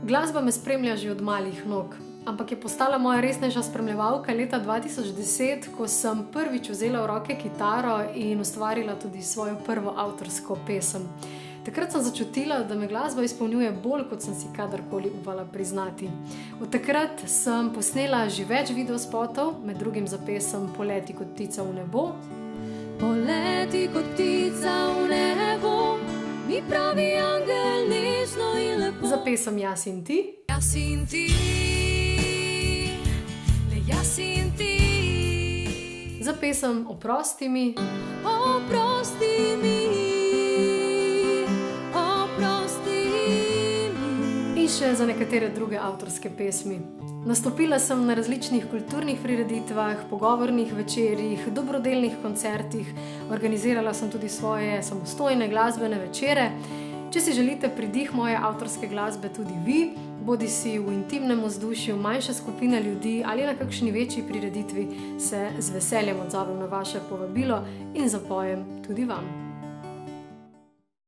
Glasba me spremlja že od malih nog, ampak je postala moja resnejša spremljevalka leta 2010, ko sem prvič vzela v roke kitaro in ustvarila tudi svojo prvo avtorsko pesem. Takrat sem začutila, da me glasba izpolnjuje bolj, kot sem si kadarkoli upala priznati. Od takrat sem posnela že več videospotov, med drugim za pesem Poleti kot ptica v nebo. Poleti kot ptica v nebo, mi pravi angel nežno in lepo. Za pesem Jaz in ti. Jaz in ti, le jaz in ti. Za pesem Oprosti mi. Oprosti mi, oprosti mi. In še za nekatere druge avtorske pesmi. Nastopila sem na različnih kulturnih prireditvah, pogovornih večerih, dobrodelnih koncertih, organizirala sem tudi svoje samostojne glasbene večere. Če si želite pridih moje avtorske glasbe tudi vi, bodisi v intimnem vzdušju manjše skupine ljudi ali na kakšni večji prireditvi, se z veseljem odzovem na vaše povabilo in zapojem tudi vam.